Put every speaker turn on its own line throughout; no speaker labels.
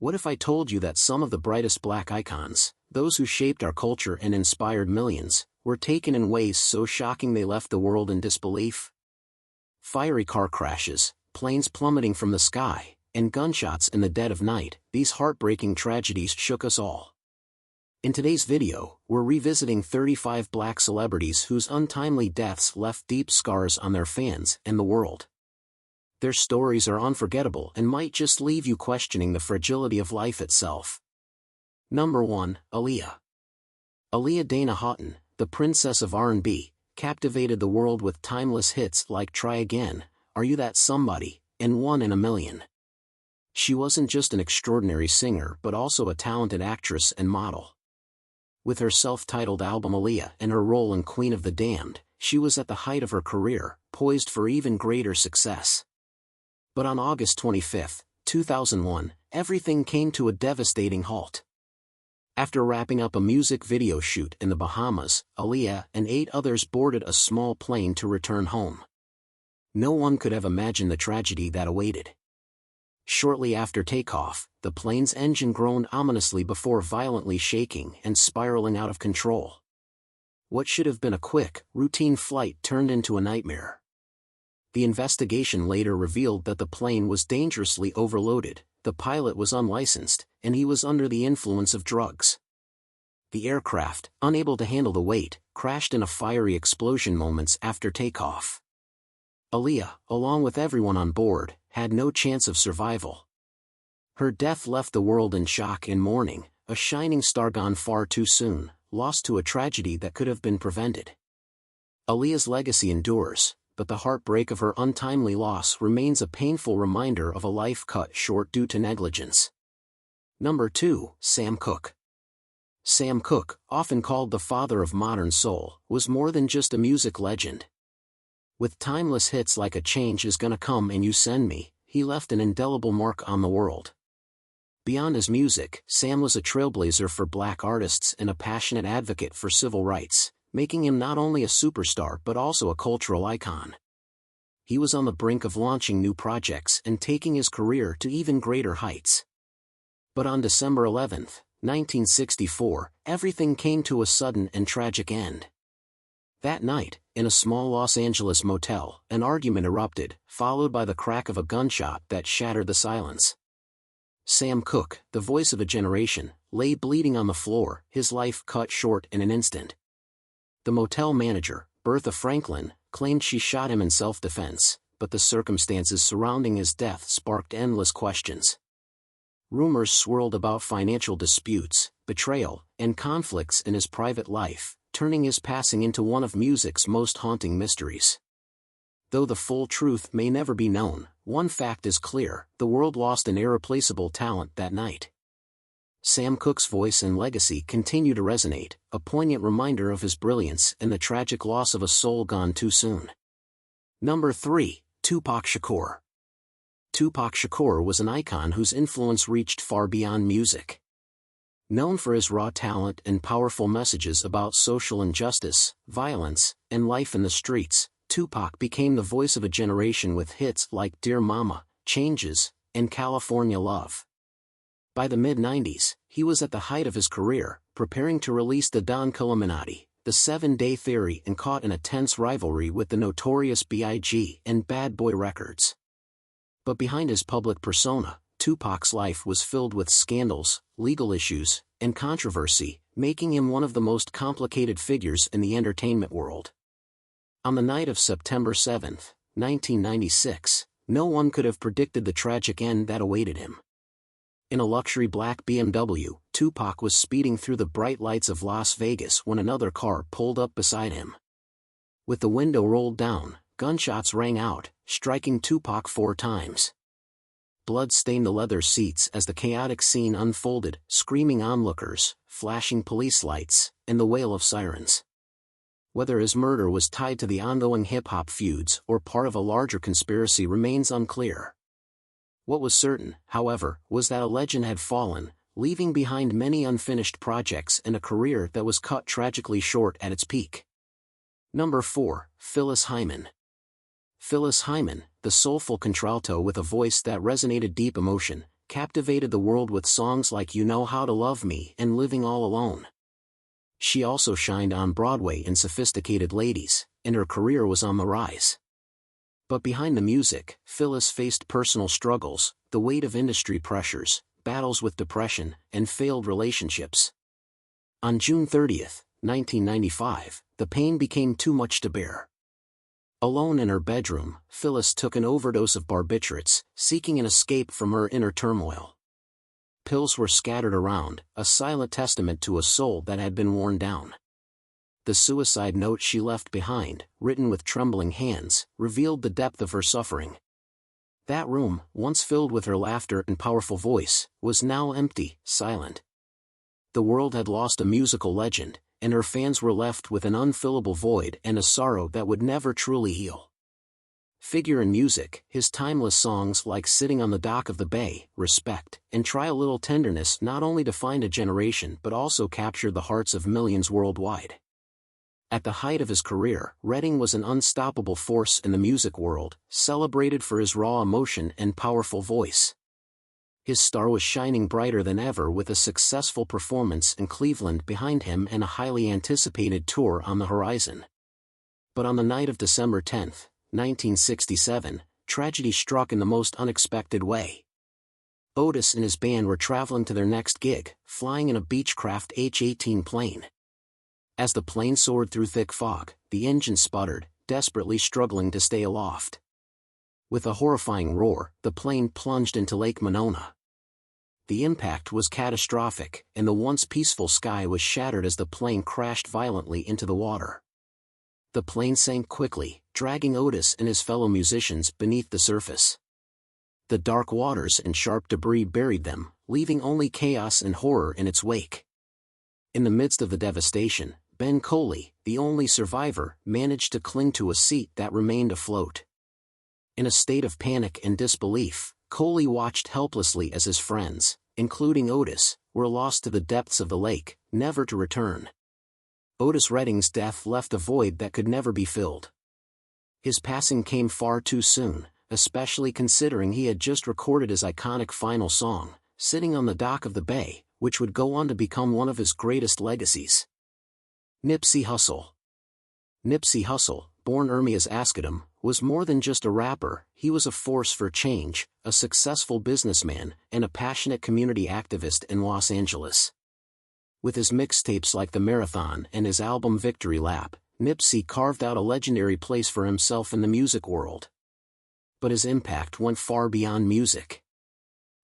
What if I told you that some of the brightest black icons, those who shaped our culture and inspired millions, were taken in ways so shocking they left the world in disbelief? Fiery car crashes, planes plummeting from the sky, and gunshots in the dead of night, these heartbreaking tragedies shook us all. In today's video, we're revisiting 35 black celebrities whose untimely deaths left deep scars on their fans and the world. Their stories are unforgettable and might just leave you questioning the fragility of life itself. Number 1, Aaliyah. Aaliyah Dana Houghton, the princess of R&B, captivated the world with timeless hits like Try Again, Are You That Somebody, and One in a Million. She wasn't just an extraordinary singer but also a talented actress and model. With her self-titled album Aaliyah and her role in Queen of the Damned, she was at the height of her career, poised for even greater success. But on August 25, 2001, everything came to a devastating halt. After wrapping up a music video shoot in the Bahamas, Aaliyah and 8 others boarded a small plane to return home. No one could have imagined the tragedy that awaited. Shortly after takeoff, the plane's engine groaned ominously before violently shaking and spiraling out of control. What should have been a quick, routine flight turned into a nightmare. The investigation later revealed that the plane was dangerously overloaded, the pilot was unlicensed, and he was under the influence of drugs. The aircraft, unable to handle the weight, crashed in a fiery explosion moments after takeoff. Aaliyah, along with everyone on board, had no chance of survival. Her death left the world in shock and mourning, a shining star gone far too soon, lost to a tragedy that could have been prevented. Aaliyah's legacy endures, but the heartbreak of her untimely loss remains a painful reminder of a life cut short due to negligence. Number 2, Sam Cooke. Sam Cooke, often called the father of modern soul, was more than just a music legend. With timeless hits like A Change Is Gonna Come and You Send Me, he left an indelible mark on the world. Beyond his music, Sam was a trailblazer for black artists and a passionate advocate for civil rights, making him not only a superstar but also a cultural icon. He was on the brink of launching new projects and taking his career to even greater heights. But on December 11, 1964, everything came to a sudden and tragic end. That night, in a small Los Angeles motel, an argument erupted, followed by the crack of a gunshot that shattered the silence. Sam Cooke, the voice of a generation, lay bleeding on the floor, his life cut short in an instant. The motel manager, Bertha Franklin, claimed she shot him in self-defense, but the circumstances surrounding his death sparked endless questions. Rumors swirled about financial disputes, betrayal, and conflicts in his private life, turning his passing into one of music's most haunting mysteries. Though the full truth may never be known, one fact is clear: the world lost an irreplaceable talent that night. Sam Cooke's voice and legacy continue to resonate, a poignant reminder of his brilliance and the tragic loss of a soul gone too soon. Number 3, Tupac Shakur. Tupac Shakur was an icon whose influence reached far beyond music. Known for his raw talent and powerful messages about social injustice, violence, and life in the streets, Tupac became the voice of a generation with hits like Dear Mama, Changes, and California Love. By the mid-90s, he was at the height of his career, preparing to release the Don Illuminati, the 7-Day Theory, and caught in a tense rivalry with the Notorious B.I.G. and Bad Boy Records. But behind his public persona, Tupac's life was filled with scandals, legal issues, and controversy, making him one of the most complicated figures in the entertainment world. On the night of September 7, 1996, no one could have predicted the tragic end that awaited him. In a luxury black BMW, Tupac was speeding through the bright lights of Las Vegas when another car pulled up beside him. With the window rolled down, gunshots rang out, striking Tupac 4 times. Blood stained the leather seats as the chaotic scene unfolded, screaming onlookers, flashing police lights, and the wail of sirens. Whether his murder was tied to the ongoing hip-hop feuds or part of a larger conspiracy remains unclear. What was certain, however, was that a legend had fallen, leaving behind many unfinished projects and a career that was cut tragically short at its peak. Number 4, Phyllis Hyman. Phyllis Hyman, the soulful contralto with a voice that resonated deep emotion, captivated the world with songs like You Know How to Love Me and Living All Alone. She also shined on Broadway in Sophisticated Ladies, and her career was on the rise. But behind the music, Phyllis faced personal struggles, the weight of industry pressures, battles with depression, and failed relationships. On June 30, 1995, the pain became too much to bear. Alone in her bedroom, Phyllis took an overdose of barbiturates, seeking an escape from her inner turmoil. Pills were scattered around, a silent testament to a soul that had been worn down. The suicide note she left behind, written with trembling hands, revealed the depth of her suffering. That room, once filled with her laughter and powerful voice, was now empty, silent. The world had lost a musical legend, and her fans were left with an unfillable void and a sorrow that would never truly heal. Figure in music, his timeless songs like Sitting on the Dock of the Bay, Respect, and Try a Little Tenderness not only defined a generation but also captured the hearts of millions worldwide. At the height of his career, Redding was an unstoppable force in the music world, celebrated for his raw emotion and powerful voice. His star was shining brighter than ever with a successful performance in Cleveland behind him and a highly anticipated tour on the horizon. But on the night of December 10, 1967, tragedy struck in the most unexpected way. Otis and his band were traveling to their next gig, flying in a Beechcraft H-18 plane. As the plane soared through thick fog, the engine sputtered, desperately struggling to stay aloft. With a horrifying roar, the plane plunged into Lake Monona. The impact was catastrophic, and the once peaceful sky was shattered as the plane crashed violently into the water. The plane sank quickly, dragging Otis and his fellow musicians beneath the surface. The dark waters and sharp debris buried them, leaving only chaos and horror in its wake. In the midst of the devastation, Ben Coley, the only survivor, managed to cling to a seat that remained afloat. In a state of panic and disbelief, Coley watched helplessly as his friends, including Otis, were lost to the depths of the lake, never to return. Otis Redding's death left a void that could never be filled. His passing came far too soon, especially considering he had just recorded his iconic final song, Sitting on the Dock of the Bay, which would go on to become one of his greatest legacies. Nipsey Hussle. Nipsey Hussle, born Ermias Askedam, was more than just a rapper. He was a force for change, a successful businessman, and a passionate community activist in Los Angeles. With his mixtapes like The Marathon and his album Victory Lap, Nipsey carved out a legendary place for himself in the music world. But his impact went far beyond music.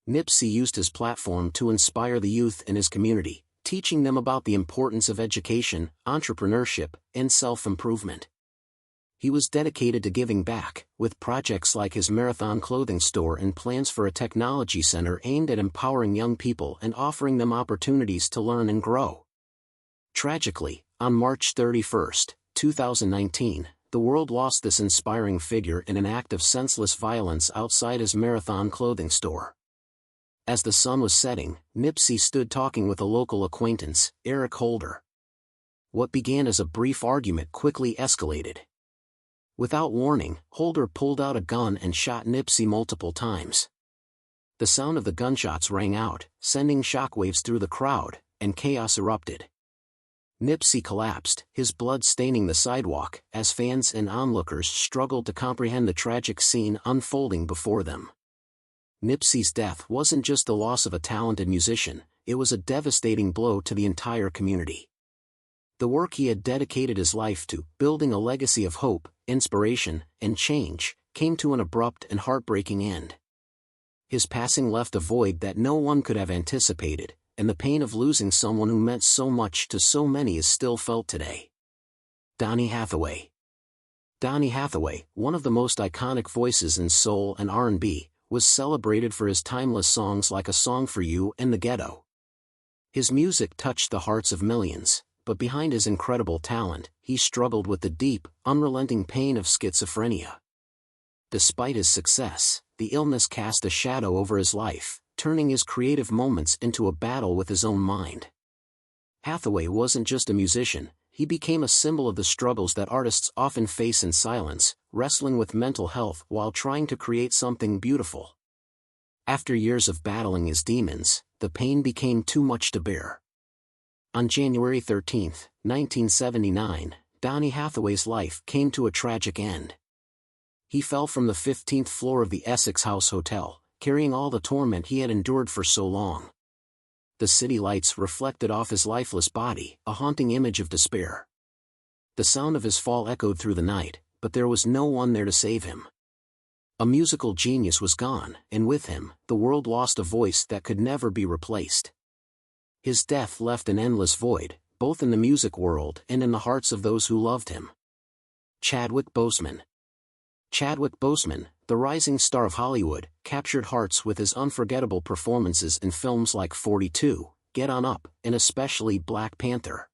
Nipsey used his platform to inspire the youth in his community, teaching them about the importance of education, entrepreneurship, and self-improvement. He was dedicated to giving back, with projects like his Marathon clothing store and plans for a technology center aimed at empowering young people and offering them opportunities to learn and grow. Tragically, on March 31, 2019, the world lost this inspiring figure in an act of senseless violence outside his Marathon clothing store. As the sun was setting, Nipsey stood talking with a local acquaintance, Eric Holder. What began as a brief argument quickly escalated. Without warning, Holder pulled out a gun and shot Nipsey multiple times. The sound of the gunshots rang out, sending shockwaves through the crowd, and chaos erupted. Nipsey collapsed, his blood staining the sidewalk, as fans and onlookers struggled to comprehend the tragic scene unfolding before them. Nipsey's death wasn't just the loss of a talented musician, it was a devastating blow to the entire community. The work he had dedicated his life to, building a legacy of hope, inspiration, and change, came to an abrupt and heartbreaking end. His passing left a void that no one could have anticipated, and the pain of losing someone who meant so much to so many is still felt today. Donny Hathaway. Donny Hathaway, one of the most iconic voices in soul and R&B, was celebrated for his timeless songs like A Song for You and The Ghetto. His music touched the hearts of millions, but behind his incredible talent, he struggled with the deep, unrelenting pain of schizophrenia. Despite his success, the illness cast a shadow over his life, turning his creative moments into a battle with his own mind. Hathaway wasn't just a musician, he became a symbol of the struggles that artists often face in silence, wrestling with mental health while trying to create something beautiful. After years of battling his demons, the pain became too much to bear. On January 13, 1979, Donny Hathaway's life came to a tragic end. He fell from the 15th floor of the Essex House Hotel, carrying all the torment he had endured for so long. The city lights reflected off his lifeless body, a haunting image of despair. The sound of his fall echoed through the night, but there was no one there to save him. A musical genius was gone, and with him, the world lost a voice that could never be replaced. His death left an endless void, both in the music world and in the hearts of those who loved him. Chadwick Boseman. Chadwick Boseman, the rising star of Hollywood, captured hearts with his unforgettable performances in films like 42, Get On Up, and especially Black Panther.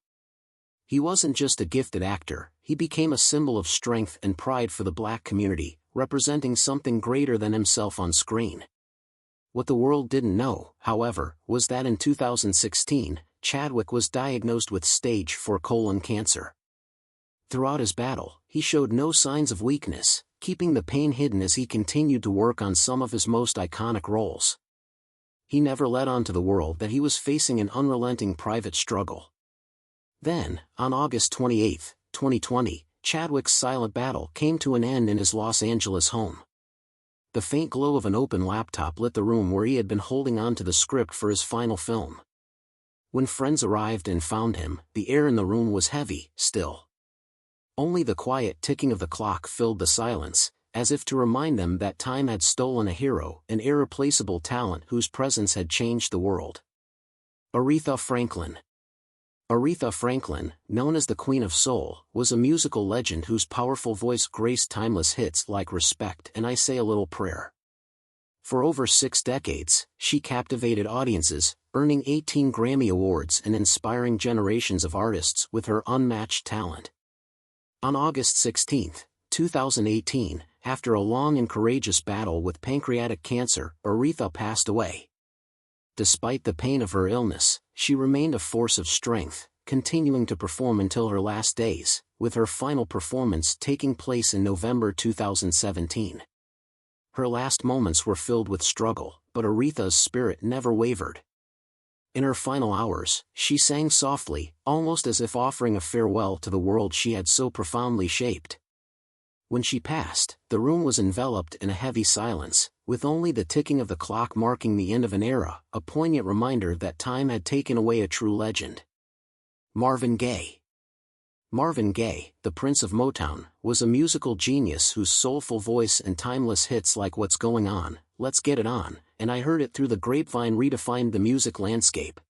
He wasn't just a gifted actor, he became a symbol of strength and pride for the Black community, representing something greater than himself on screen. What the world didn't know, however, was that in 2016, Chadwick was diagnosed with stage 4 colon cancer. Throughout his battle, he showed no signs of weakness, keeping the pain hidden as he continued to work on some of his most iconic roles. He never let on to the world that he was facing an unrelenting private struggle. Then, on August 28, 2020, Chadwick's silent battle came to an end in his Los Angeles home. The faint glow of an open laptop lit the room where he had been holding on to the script for his final film. When friends arrived and found him, the air in the room was heavy, still. Only the quiet ticking of the clock filled the silence, as if to remind them that time had stolen a hero, an irreplaceable talent whose presence had changed the world. Aretha Franklin. Aretha Franklin, known as the Queen of Soul, was a musical legend whose powerful voice graced timeless hits like Respect and I Say a Little Prayer. For over 6 decades, she captivated audiences, earning 18 Grammy Awards and inspiring generations of artists with her unmatched talent. On August 16, 2018, after a long and courageous battle with pancreatic cancer, Aretha passed away. Despite the pain of her illness, she remained a force of strength, continuing to perform until her last days, with her final performance taking place in November 2017. Her last moments were filled with struggle, but Aretha's spirit never wavered. In her final hours, she sang softly, almost as if offering a farewell to the world she had so profoundly shaped. When she passed, the room was enveloped in a heavy silence, with only the ticking of the clock marking the end of an era, a poignant reminder that time had taken away a true legend. Marvin Gaye. Marvin Gaye, the Prince of Motown, was a musical genius whose soulful voice and timeless hits like What's Going On, Let's Get It On, and I Heard It Through the Grapevine redefined the music landscape.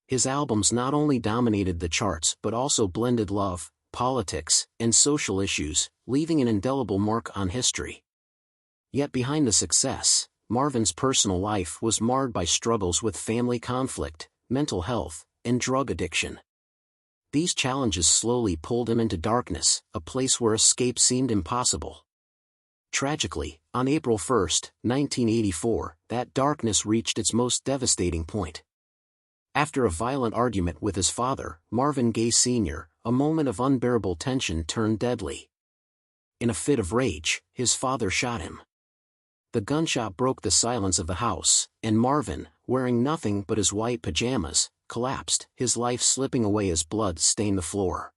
His albums not only dominated the charts but also blended love, politics, and social issues, leaving an indelible mark on history. Yet behind the success, Marvin's personal life was marred by struggles with family conflict, mental health, and drug addiction. These challenges slowly pulled him into darkness, a place where escape seemed impossible. Tragically, on April 1, 1984, that darkness reached its most devastating point. After a violent argument with his father, Marvin Gaye Sr., a moment of unbearable tension turned deadly. In a fit of rage, his father shot him. The gunshot broke the silence of the house, and Marvin, wearing nothing but his white pajamas, collapsed, his life slipping away as blood stained the floor.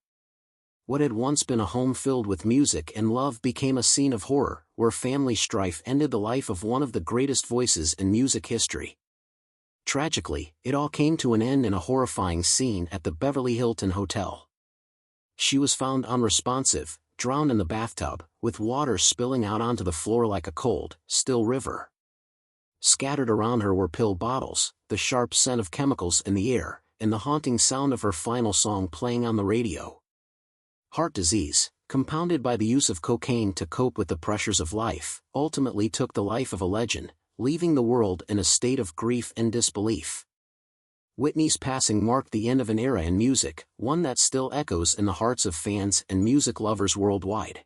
What had once been a home filled with music and love became a scene of horror, where family strife ended the life of one of the greatest voices in music history. Tragically, it all came to an end in a horrifying scene at the Beverly Hilton Hotel. She was found unresponsive, drowned in the bathtub, with water spilling out onto the floor like a cold, still river. Scattered around her were pill bottles, the sharp scent of chemicals in the air, and the haunting sound of her final song playing on the radio. Heart disease, compounded by the use of cocaine to cope with the pressures of life, ultimately took the life of a legend, leaving the world in a state of grief and disbelief. Whitney's passing marked the end of an era in music, one that still echoes in the hearts of fans and music lovers worldwide.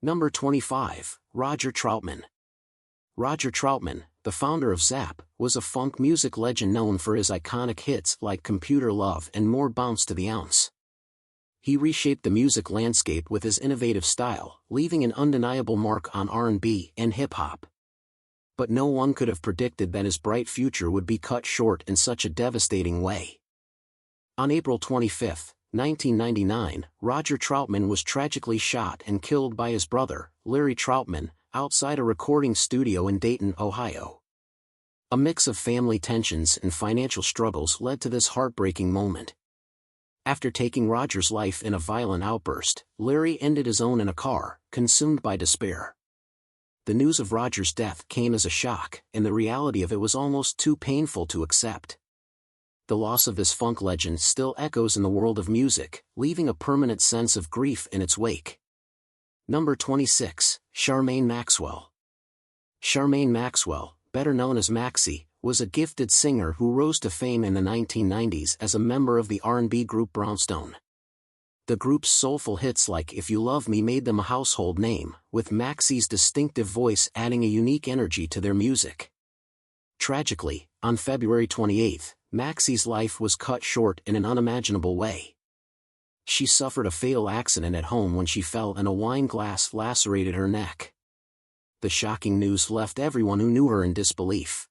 Number 25, Roger Troutman. Roger Troutman, the founder of Zapp, was a funk music legend known for his iconic hits like Computer Love and More Bounce to the Ounce. He reshaped the music landscape with his innovative style, leaving an undeniable mark on R&B and hip-hop. But no one could have predicted that his bright future would be cut short in such a devastating way. On April 25, 1999, Roger Troutman was tragically shot and killed by his brother, Larry Troutman, outside a recording studio in Dayton, Ohio. A mix of family tensions and financial struggles led to this heartbreaking moment. After taking Roger's life in a violent outburst, Larry ended his own in a car, consumed by despair. The news of Roger's death came as a shock, and the reality of it was almost too painful to accept. The loss of this funk legend still echoes in the world of music, leaving a permanent sense of grief in its wake. Number 26, Charmaine Maxwell. Charmaine Maxwell, better known as Maxie, was a gifted singer who rose to fame in the 1990s as a member of the R&B group Brownstone. The group's soulful hits like If You Love Me made them a household name, with Maxie's distinctive voice adding a unique energy to their music. Tragically, on February 28, Maxie's life was cut short in an unimaginable way. She suffered a fatal accident at home when she fell and a wine glass lacerated her neck. The shocking news left everyone who knew her in disbelief.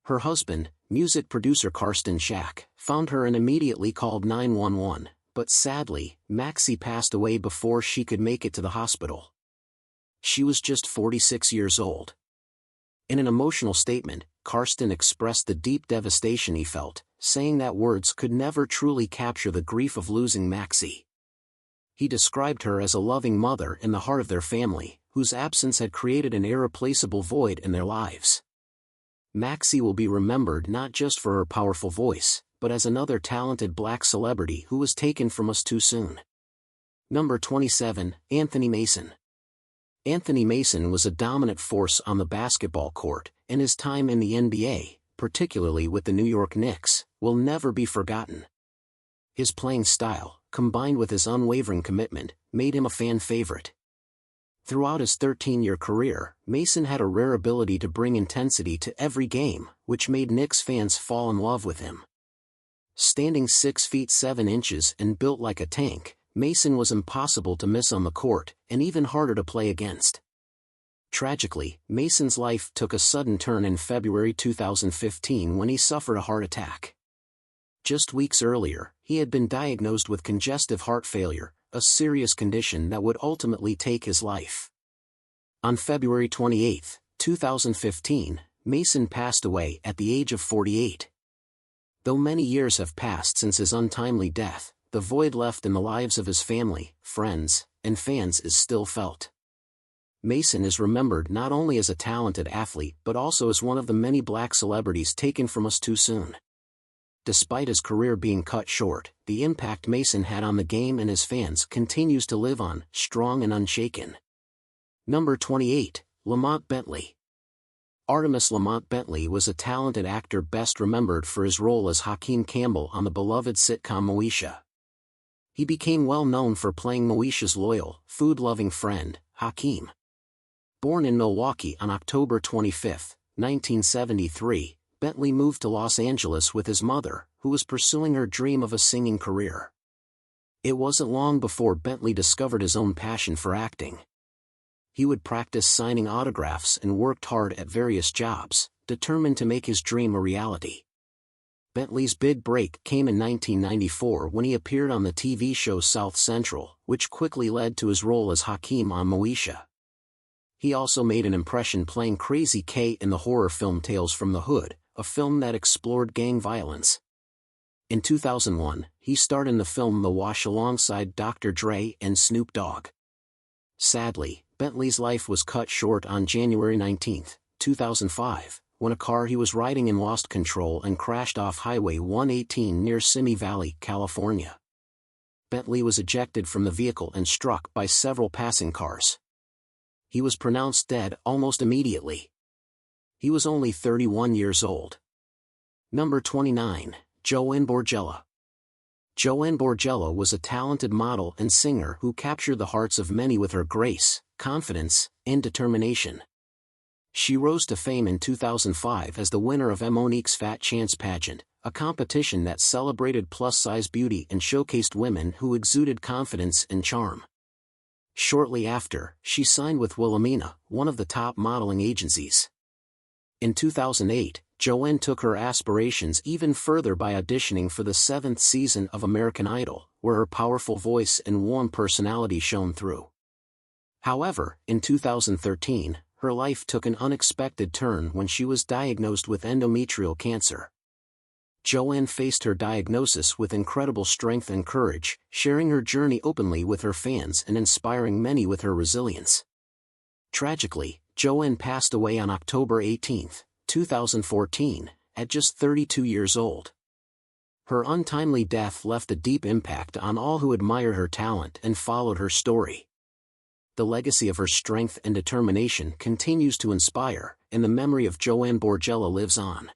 Her husband, music producer Karsten Schack, found her and immediately called 911, but sadly, Maxie passed away before she could make it to the hospital. She was just 46 years old. In an emotional statement, Karsten expressed the deep devastation he felt, saying that words could never truly capture the grief of losing Maxie. He described her as a loving mother in the heart of their family, whose absence had created an irreplaceable void in their lives. Maxie will be remembered not just for her powerful voice, but as another talented black celebrity who was taken from us too soon. Number 27, Anthony Mason. Anthony Mason was a dominant force on the basketball court, and his time in the NBA, particularly with the New York Knicks, will never be forgotten. His playing style, combined with his unwavering commitment, made him a fan favorite. Throughout his 13-year career, Mason had a rare ability to bring intensity to every game, which made Knicks fans fall in love with him. Standing 6 feet 7 inches and built like a tank, Mason was impossible to miss on the court, and even harder to play against. Tragically, Mason's life took a sudden turn in February 2015 when he suffered a heart attack. Just weeks earlier, he had been diagnosed with congestive heart failure, a serious condition that would ultimately take his life. On February 28, 2015, Mason passed away at the age of 48. Though many years have passed since his untimely death, the void left in the lives of his family, friends, and fans is still felt. Mason is remembered not only as a talented athlete but also as one of the many black celebrities taken from us too soon. Despite his career being cut short, the impact Mason had on the game and his fans continues to live on, strong and unshaken. Number 28, Lamont Bentley. Artemis Lamont Bentley was a talented actor best remembered for his role as Hakeem Campbell on the beloved sitcom Moesha. He became well known for playing Moesha's loyal, food-loving friend, Hakeem. Born in Milwaukee on October 25, 1973, Bentley moved to Los Angeles with his mother, who was pursuing her dream of a singing career. It wasn't long before Bentley discovered his own passion for acting. He would practice signing autographs and worked hard at various jobs, determined to make his dream a reality. Bentley's big break came in 1994 when he appeared on the TV show South Central, which quickly led to his role as Hakeem on Moesha. He also made an impression playing Crazy K in the horror film Tales from the Hood, a film that explored gang violence. In 2001, he starred in the film The Wash alongside Dr. Dre and Snoop Dogg. Sadly, Bentley's life was cut short on January 19, 2005, when a car he was riding in lost control and crashed off Highway 118 near Simi Valley, California. Bentley was ejected from the vehicle and struck by several passing cars. He was pronounced dead almost immediately. He was only 31 years old. Number 29, Joanne Borgella. Joanne Borgella was a talented model and singer who captured the hearts of many with her grace, confidence, and determination. She rose to fame in 2005 as the winner of Monique's Fat Chance pageant, a competition that celebrated plus-size beauty and showcased women who exuded confidence and charm. Shortly after, she signed with Wilhelmina, one of the top modeling agencies. In 2008, Joanne took her aspirations even further by auditioning for the 7th season of American Idol, where her powerful voice and warm personality shone through. However, in 2013, her life took an unexpected turn when she was diagnosed with endometrial cancer. Joanne faced her diagnosis with incredible strength and courage, sharing her journey openly with her fans and inspiring many with her resilience. Tragically, Joanne passed away on October 18, 2014, at just 32 years old. Her untimely death left a deep impact on all who admired her talent and followed her story. The legacy of her strength and determination continues to inspire, and the memory of Joanne Borgella lives on.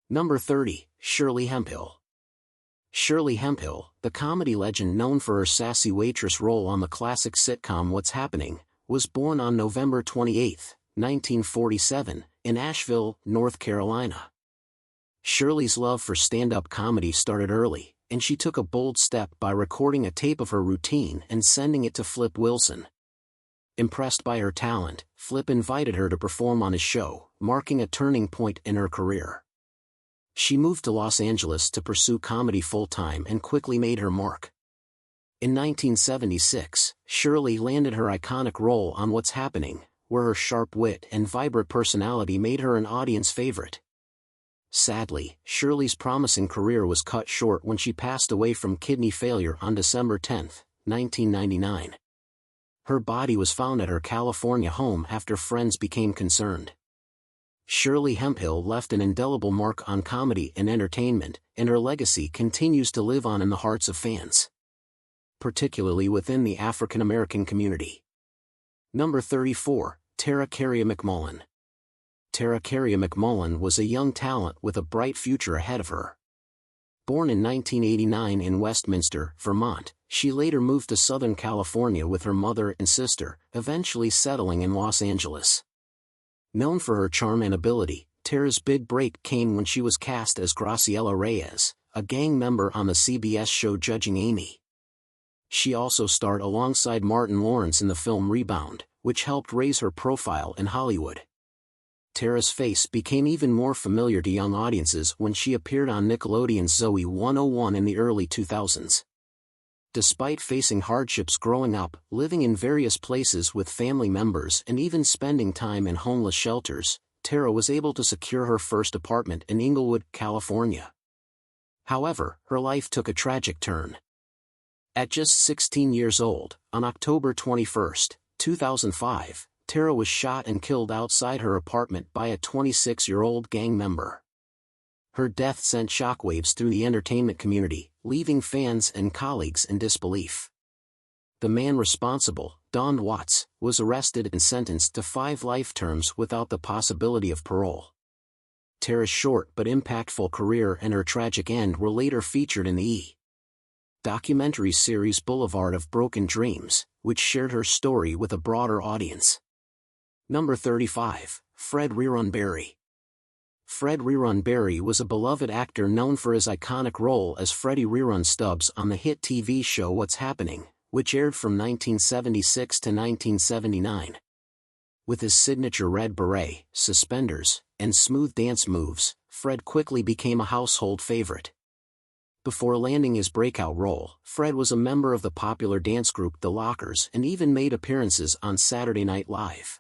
Number 30, Shirley Hemphill. Shirley Hemphill, the comedy legend known for her sassy waitress role on the classic sitcom What's Happening, was born on November 28, 1947, in Asheville, North Carolina. Shirley's love for stand-up comedy started early, and she took a bold step by recording a tape of her routine and sending it to Flip Wilson. Impressed by her talent, Flip invited her to perform on his show, marking a turning point in her career. She moved to Los Angeles to pursue comedy full-time and quickly made her mark. In 1976, Shirley landed her iconic role on What's Happening, where her sharp wit and vibrant personality made her an audience favorite. Sadly, Shirley's promising career was cut short when she passed away from kidney failure on December 10, 1999. Her body was found at her California home after friends became concerned. Shirley Hemphill left an indelible mark on comedy and entertainment, and her legacy continues to live on in the hearts of fans, particularly within the African American community. Number 34, Tara Carey McMullen. Tara Carey McMullen was a young talent with a bright future ahead of her. Born in 1989 in Westminster, Vermont, she later moved to Southern California with her mother and sister, eventually settling in Los Angeles. Known for her charm and ability, Tara's big break came when she was cast as Graciela Reyes, a gang member on the CBS show Judging Amy. She also starred alongside Martin Lawrence in the film Rebound, which helped raise her profile in Hollywood. Tara's face became even more familiar to young audiences when she appeared on Nickelodeon's Zoey 101 in the early 2000s. Despite facing hardships growing up, living in various places with family members and even spending time in homeless shelters, Tara was able to secure her first apartment in Inglewood, California. However, her life took a tragic turn. At just 16 years old, on October 21, 2005, Tara was shot and killed outside her apartment by a 26-year-old gang member. Her death sent shockwaves through the entertainment community, leaving fans and colleagues in disbelief. The man responsible, Don Watts, was arrested and sentenced to 5 life terms without the possibility of parole. Tara's short but impactful career and her tragic end were later featured in the documentary series Boulevard of Broken Dreams, which shared her story with a broader audience. Number 35, Fred Rerun Barry. Fred Rerun Barry was a beloved actor known for his iconic role as Freddie Rerun Stubbs on the hit TV show What's Happening, which aired from 1976 to 1979. With his signature red beret, suspenders, and smooth dance moves, Fred quickly became a household favorite. Before landing his breakout role, Fred was a member of the popular dance group The Lockers and even made appearances on Saturday Night Live.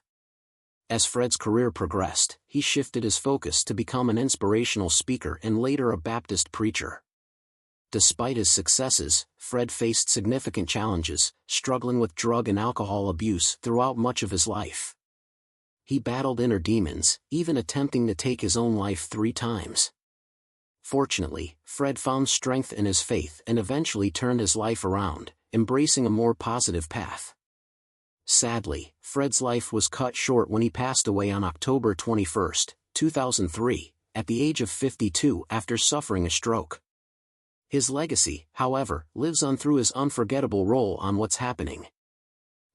As Fred's career progressed, he shifted his focus to become an inspirational speaker and later a Baptist preacher. Despite his successes, Fred faced significant challenges, struggling with drug and alcohol abuse throughout much of his life. He battled inner demons, even attempting to take his own life 3 times. Fortunately, Fred found strength in his faith and eventually turned his life around, embracing a more positive path. Sadly, Fred's life was cut short when he passed away on October 21, 2003, at the age of 52 after suffering a stroke. His legacy, however, lives on through his unforgettable role on What's Happening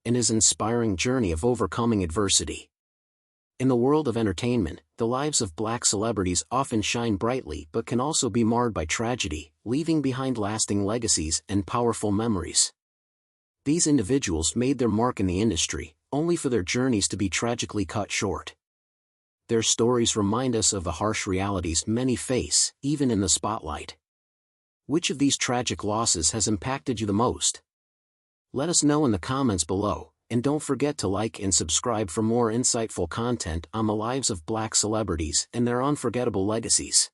and his inspiring journey of overcoming adversity. In the world of entertainment, the lives of Black celebrities often shine brightly but can also be marred by tragedy, leaving behind lasting legacies and powerful memories. These individuals made their mark in the industry, only for their journeys to be tragically cut short. Their stories remind us of the harsh realities many face, even in the spotlight. Which of these tragic losses has impacted you the most? Let us know in the comments below, and don't forget to like and subscribe for more insightful content on the lives of Black celebrities and their unforgettable legacies.